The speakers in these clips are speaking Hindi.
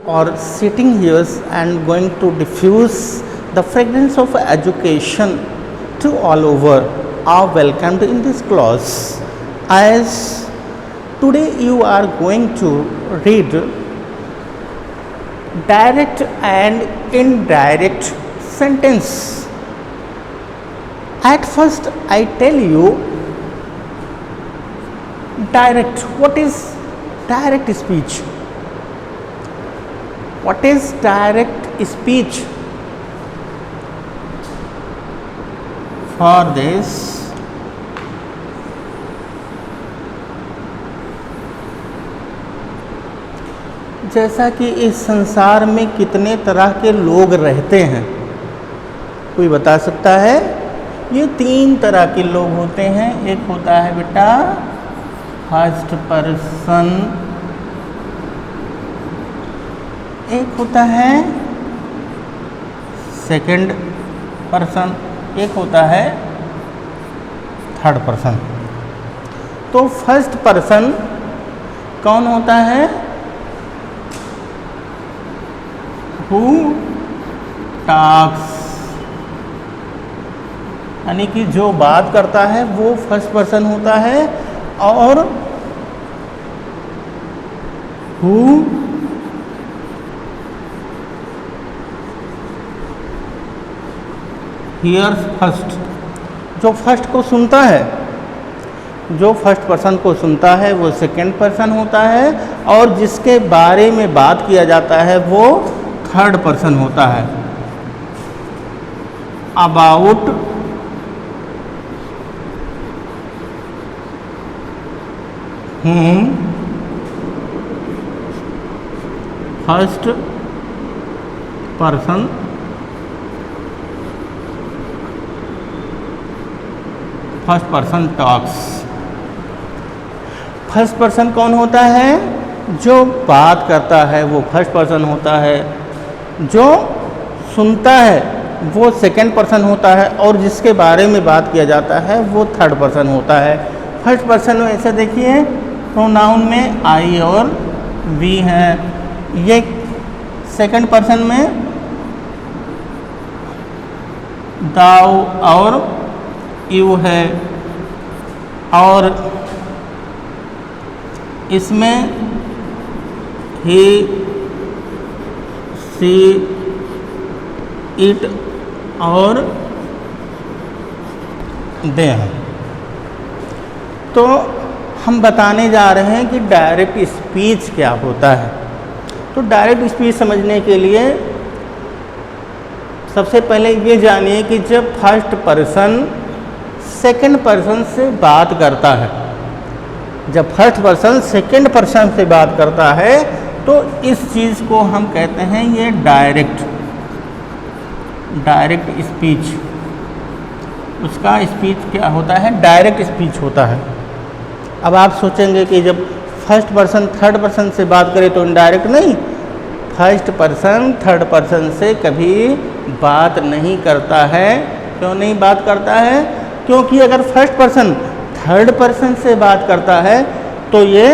or sitting here and going to diffuse the fragrance of education to all over are welcomed in this class. As today you are going to read direct and indirect sentence. At first I tell you direct. What is direct speech? What is direct speech? For this, जैसा कि इस संसार में कितने तरह के लोग रहते हैं, कोई बता सकता है? ये 3 तरह के लोग होते हैं। एक होता है बेटा फर्स्ट पर्सन, एक होता है सेकंड पर्सन, एक होता है थर्ड पर्सन। तो फर्स्ट पर्सन कौन होता है? हु टॉक्स, यानी कि जो बात करता है वो फर्स्ट पर्सन होता है। और हु हियर्स फर्स्ट, जो फर्स्ट को सुनता है, जो फर्स्ट पर्सन को सुनता है वो सेकंड पर्सन होता है। और जिसके बारे में बात किया जाता है वो थर्ड पर्सन होता है। About whom first person talks. First person कौन होता है? जो बात करता है वो फर्स्ट पर्सन होता है, जो सुनता है वो सेकंड पर्सन होता है, और जिसके बारे में बात किया जाता है वो थर्ड पर्सन होता है। फर्स्ट पर्सन में ऐसे देखिए प्रोनाउन में आई और वी है। ये सेकंड पर्सन में दाउ और यू है। और इसमें ही, सी, इट और दे हैं। तो हम बताने जा रहे हैं कि डायरेक्ट स्पीच क्या होता है। तो डायरेक्ट स्पीच समझने के लिए सबसे पहले ये जानिए कि जब फर्स्ट पर्सन सेकंड पर्सन से बात करता है, जब फर्स्ट पर्सन सेकंड पर्सन से बात करता है तो इस चीज़ को हम कहते हैं ये डायरेक्ट स्पीच। उसका स्पीच क्या होता है? डायरेक्ट स्पीच होता है। अब आप सोचेंगे कि जब फर्स्ट पर्सन थर्ड पर्सन से बात करे तो इनडायरेक्ट नहीं। फर्स्ट पर्सन थर्ड पर्सन से कभी बात नहीं करता है। क्यों नहीं बात करता है? क्योंकि अगर फर्स्ट पर्सन थर्ड पर्सन से बात करता है तो ये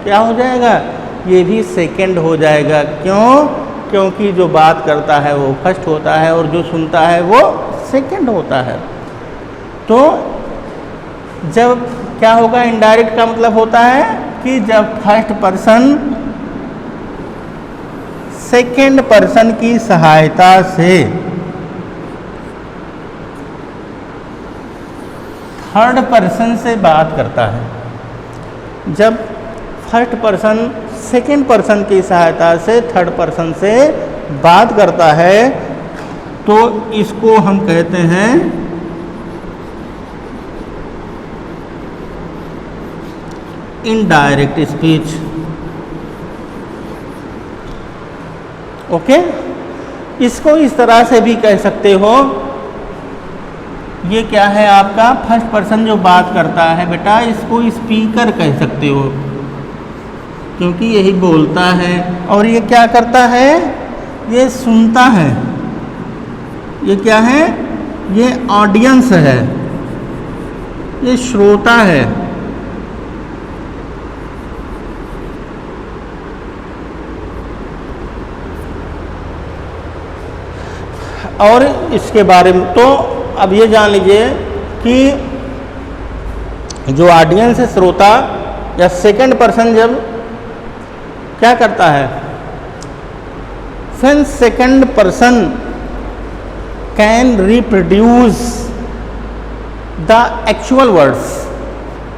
क्या हो जाएगा? ये भी सेकंड हो जाएगा। क्यों? क्योंकि जो बात करता है वो फर्स्ट होता है और जो सुनता है वो सेकंड होता है। तो जब क्या होगा? इनडायरेक्ट का मतलब होता है कि जब फर्स्ट पर्सन सेकंड पर्सन की सहायता से थर्ड पर्सन से बात करता है। जब फर्स्ट पर्सन सेकंड पर्सन की सहायता से थर्ड पर्सन से बात करता है तो इसको हम कहते हैं इनडायरेक्ट स्पीच। ओके, इसको इस तरह से भी कह सकते हो। ये क्या है आपका? फर्स्ट पर्सन जो बात करता है बेटा, इसको स्पीकर कह सकते हो क्योंकि यही बोलता है। और ये क्या करता है? ये सुनता है। ये क्या है? ये ऑडियंस है, ये श्रोता है। और इसके बारे में तो अब ये जान लीजिए कि जो ऑडियंस है, श्रोता या सेकंड पर्सन जब क्या करता है, when second person can reproduce the actual words,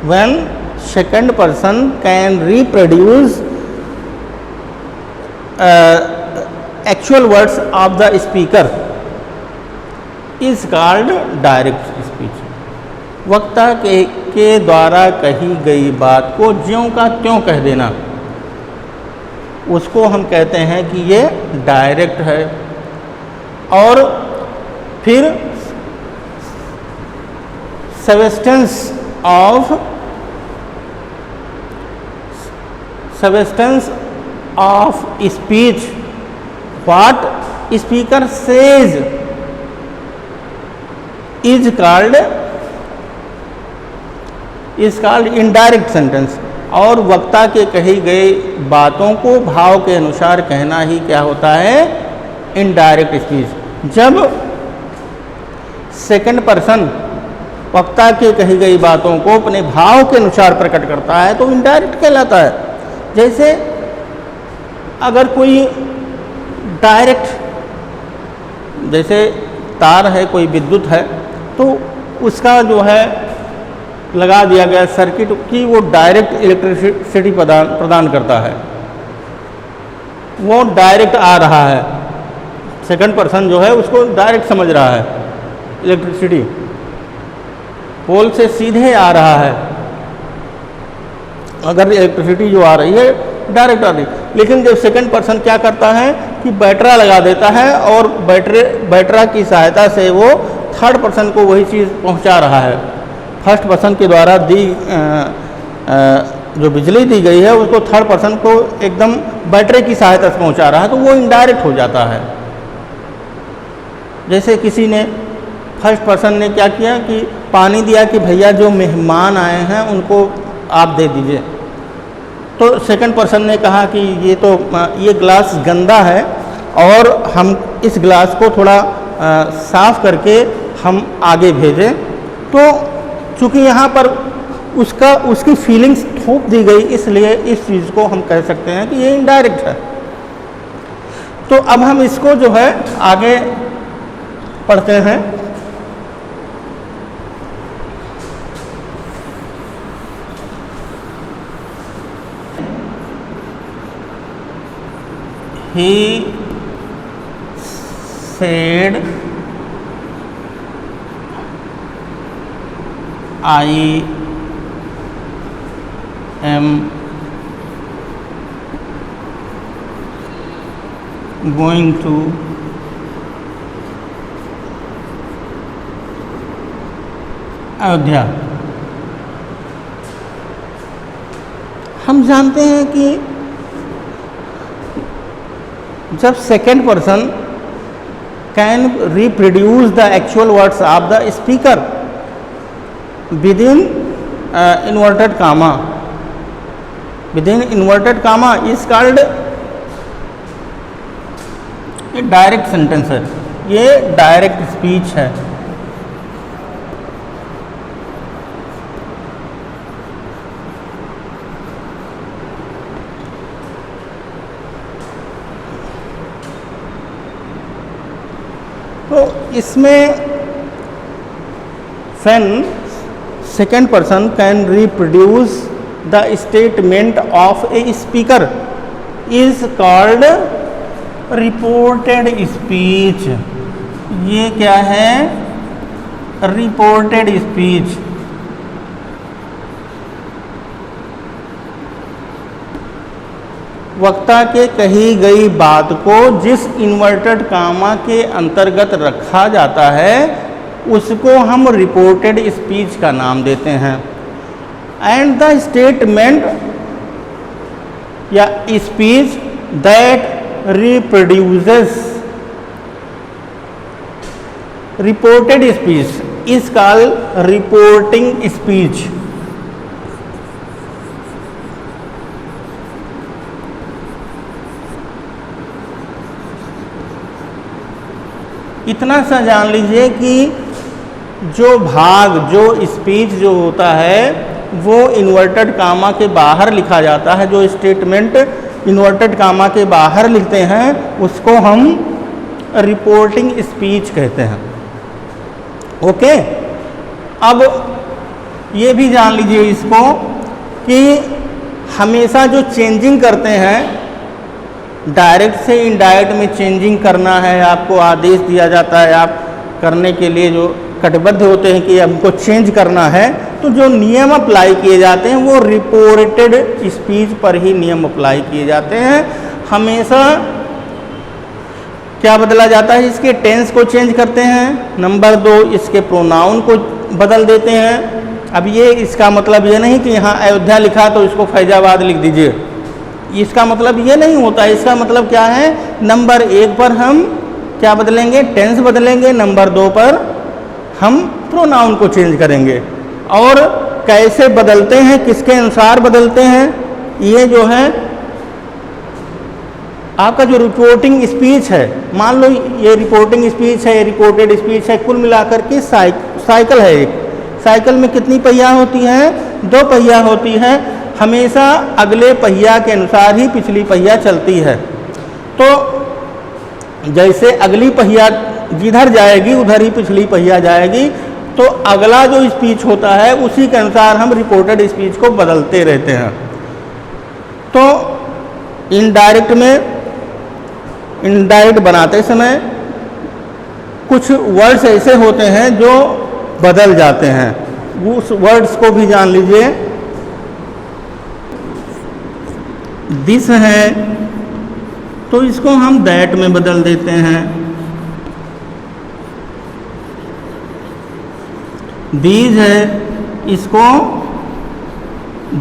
when second person can reproduce actual words of the speaker is called direct speech. वक्ता के द्वारा कही गई बात को ज्यों का त्यों कह देना, उसको हम कहते हैं कि ये डायरेक्ट है। और फिर substance of speech, what speaker says is called indirect sentence. और वक्ता के कही गई बातों को भाव के अनुसार कहना ही क्या होता है, इनडायरेक्ट स्पीच। जब सेकंड पर्सन वक्ता के कही गई बातों को अपने भाव के अनुसार प्रकट करता है तो इनडायरेक्ट कहलाता है। जैसे अगर कोई डायरेक्ट, जैसे तार है, कोई विद्युत है, तो उसका जो है लगा दिया गया सर्किट की वो डायरेक्ट इलेक्ट्रिसिटी प्रदान करता है, वो डायरेक्ट आ रहा है, सेकंड पर्सन जो है उसको डायरेक्ट समझ रहा है, इलेक्ट्रिसिटी पोल से सीधे आ रहा है। अगर इलेक्ट्रिसिटी जो आ रही है डायरेक्ट आ रही है, लेकिन जब सेकंड पर्सन क्या करता है कि बैटरा लगा देता है और बैटरा की सहायता से वो थर्ड पर्सन को वही चीज़ पहुंचा रहा है। फर्स्ट पर्सन के द्वारा जो बिजली दी गई है उसको थर्ड पर्सन को एकदम बैटरी की सहायता से पहुंचा रहा है, तो वो इनडायरेक्ट हो जाता है। जैसे किसी ने, फर्स्ट पर्सन ने क्या किया कि पानी दिया कि भैया जो मेहमान आए हैं उनको आप दे दीजिए, तो सेकंड पर्सन ने कहा कि ये ग्लास गंदा है और हम इस ग्लास को थोड़ा साफ करके हम आगे भेजें। तो चूँकि यहाँ पर उसकी फीलिंग्स थोप दी गई, इसलिए इस चीज़ को हम कह सकते हैं कि ये इनडायरेक्ट है। तो अब हम इसको जो है आगे पढ़ते हैं। He said, I am going to Ayodhya. हम जानते हैं कि जब second person can reproduce the actual words of the speaker within inverted comma is called a direct sentence है, ये डायरेक्ट स्पीच है। तो इसमें when second person can reproduce the statement of a speaker is called reported speech। ये क्या है, reported speech। वक्ता के कही गई बात को जिस इन्वर्टेड कामा के अंतर्गत रखा जाता है उसको हम रिपोर्टेड स्पीच का नाम देते हैं। एंड द स्टेटमेंट या speech that reproduces reported speech is called reporting speech. इतना सा जान लीजिए कि जो भाग, जो स्पीच जो होता है वो इन्वर्टेड कामा के बाहर लिखा जाता है। जो स्टेटमेंट इन्वर्टेड कामा के बाहर लिखते हैं उसको हम रिपोर्टिंग स्पीच कहते हैं। ओके, अब ये भी जान लीजिए इसको कि हमेशा जो चेंजिंग करते हैं, डायरेक्ट से इनडायरेक्ट में चेंजिंग करना है, आपको आदेश दिया जाता है, आप करने के लिए जो कटिबद्ध होते हैं कि हमको चेंज करना है, तो जो नियम अप्लाई किए जाते हैं वो रिपोर्टेड स्पीच पर ही नियम अप्लाई किए जाते हैं। हमेशा क्या बदला जाता है, इसके टेंस को चेंज करते हैं। नंबर 2, इसके प्रोनाउन को बदल देते हैं। अब ये इसका मतलब ये नहीं कि यहाँ अयोध्या लिखा तो इसको फैजाबाद लिख दीजिए, इसका मतलब ये नहीं होता। इसका मतलब क्या है, नंबर 1 पर हम क्या बदलेंगे, टेंस बदलेंगे, नंबर 2 पर हम प्रोनाउन को चेंज करेंगे। और कैसे बदलते हैं, किसके अनुसार बदलते हैं, ये जो है आपका जो रिपोर्टिंग स्पीच है, मान लो ये रिपोर्टिंग स्पीच है, ये रिपोर्टेड स्पीच है, कुल मिलाकर के साइकिल है। एक साइकिल में कितनी पहिया होती हैं, 2 पहिया होती है। हमेशा अगले पहिया के अनुसार ही पिछली पहिया चलती है। तो जैसे अगली पहिया जिधर जाएगी उधर ही पिछली पहिया जाएगी, तो अगला जो स्पीच होता है उसी के अनुसार हम रिपोर्टेड स्पीच को बदलते रहते हैं। तो इनडायरेक्ट में, इनडायरेक्ट बनाते समय कुछ वर्ड्स ऐसे होते हैं जो बदल जाते हैं, उस वर्ड्स को भी जान लीजिए। दिस है तो इसको हम दैट में बदल देते हैं। दीज है, इसको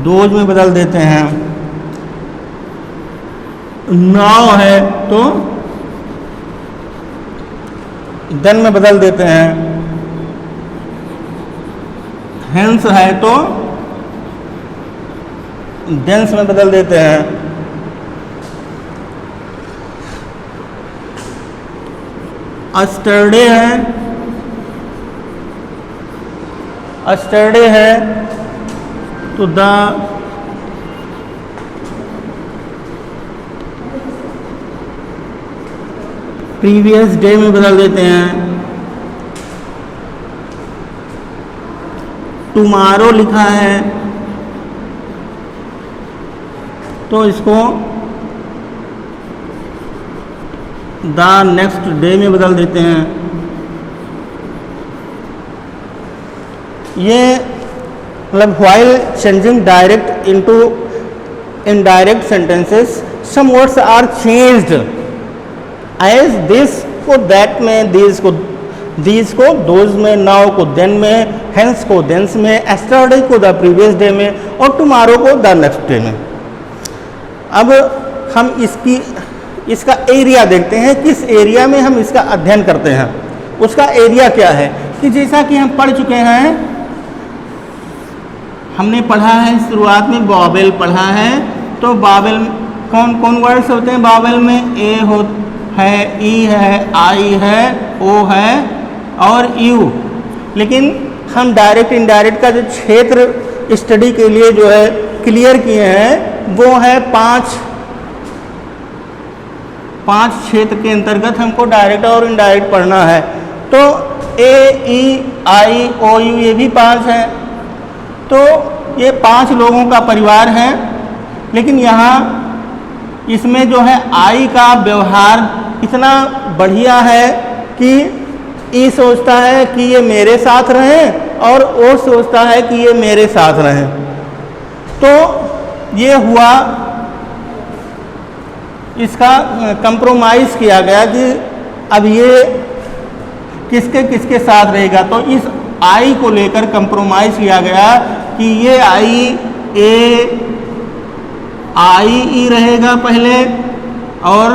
दोज में बदल देते हैं। नाउ है तो देन में बदल देते हैं। हेंस है तो देंस में बदल देते हैं। अस्टरडे है, अस्टरडे है तो द प्रीवियस डे में बदल देते हैं। टुमारो लिखा है तो इसको द नेक्स्ट डे में बदल देते हैं। ये मतलब while changing direct into indirect sentences some words are changed as this को दैट में, दीज को दोज में, नाउ को देन में, हेंस को देंस में, एस्टरडे को द प्रीवियस डे में और टुमारो को द नेक्स्ट डे में। अब हम इसका एरिया देखते हैं, किस एरिया में हम इसका अध्ययन करते हैं। उसका एरिया क्या है कि जैसा कि हम पढ़ चुके हैं, हमने पढ़ा है शुरुआत में बाबेल पढ़ा है, तो बाबेल कौन कौन वर्ड्स होते हैं बाबेल में, ए है, ई है, आई है, ओ है और यू। लेकिन हम डायरेक्ट इनडायरेक्ट का जो क्षेत्र स्टडी के लिए जो है क्लियर किए हैं वो है 5 क्षेत्र के अंतर्गत हमको डायरेक्ट और इनडायरेक्ट पढ़ना है। तो ए, ई, आई, ओ, यू ये भी 5 हैं। तो ये 5 लोगों का परिवार है। लेकिन यहाँ इसमें जो है आई का व्यवहार इतना बढ़िया है कि ई सोचता है कि ये मेरे साथ रहें और ओ सोचता है कि ये मेरे साथ रहें। तो ये हुआ, इसका कंप्रोमाइज़ किया गया कि अब ये किसके किसके साथ रहेगा। तो इस आई को लेकर कंप्रोमाइज़ किया गया कि ये आई ई रहेगा पहले, और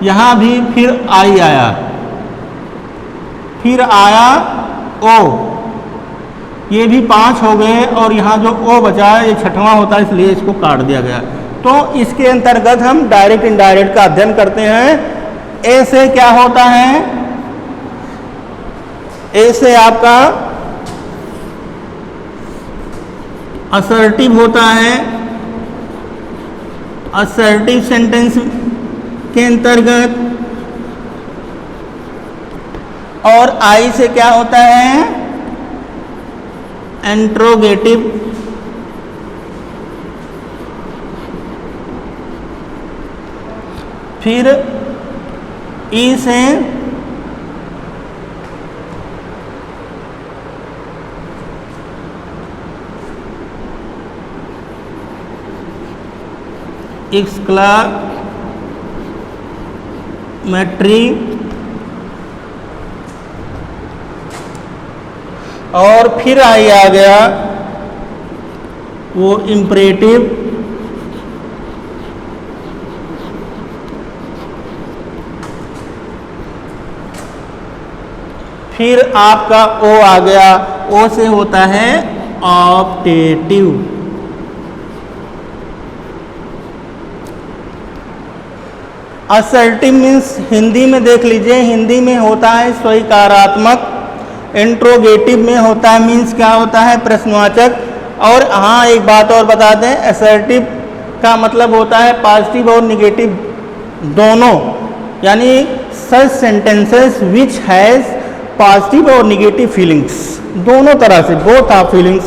यहाँ भी फिर आई आया, फिर आया ओ, ये भी 5 हो गए और यहाँ जो ओ बचा है ये 6वां होता है, इसलिए इसको काट दिया गया। तो इसके अंतर्गत हम डायरेक्ट इनडायरेक्ट का अध्ययन करते हैं। ए से क्या होता है, ए से आपका असर्टिव होता है, असर्टिव सेंटेंस के अंतर्गत, और आई से क्या होता है, इंट्रोगेटिव। फिर ई से एक्सक्लामेटरी, और फिर आई आ गया वो इम्परेटिव, फिर आपका ओ आ गया, ओ से होता है ऑप्टेटिव। असर्टिव मीन्स हिंदी में देख लीजिए, हिंदी में होता है स्वीकारात्मक, इंट्रोगेटिव में होता है मीन्स क्या होता है, प्रश्नवाचक। और हाँ एक बात और बता दें, असर्टिव का मतलब होता है पॉजिटिव और निगेटिव दोनों, यानी सच सेंटेंसेस विच हैज़ पॉजिटिव और निगेटिव फीलिंग्स, दोनों तरह से, both of feelings,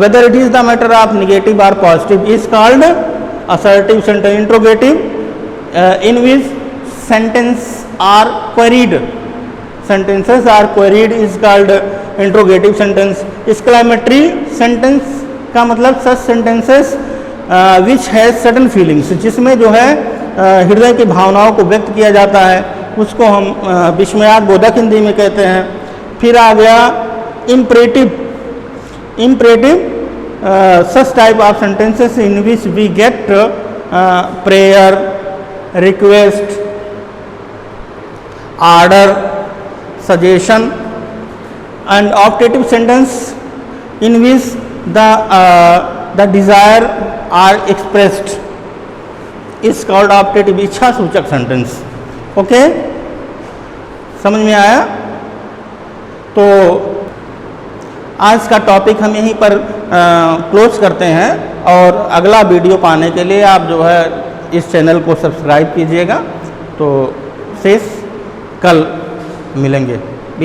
whether it is the matter of negative और positive is called assertive sentence. Interrogative in which sentence are queried, sentences are queried is called interrogative sentence. exclamatory sentence का मतलब such sentences which has certain feelings, जिसमें जो है हृदय की भावनाओं को व्यक्त किया जाता है, उसको हम विस्मयार्थ बोधक हिंदी में कहते हैं। फिर आ गया imperative, imperative such type of sentences in which we get prayer, request, order, suggestion, and optative sentence in which the desire are expressed is called optative, इच्छा सूचक सेंटेंस। ओके, समझ में आया? तो आज का टॉपिक हम यहीं पर क्लोज करते हैं, और अगला वीडियो पाने के लिए आप जो है इस चैनल को सब्सक्राइब कीजिएगा। तो शेष कल मिलेंगे।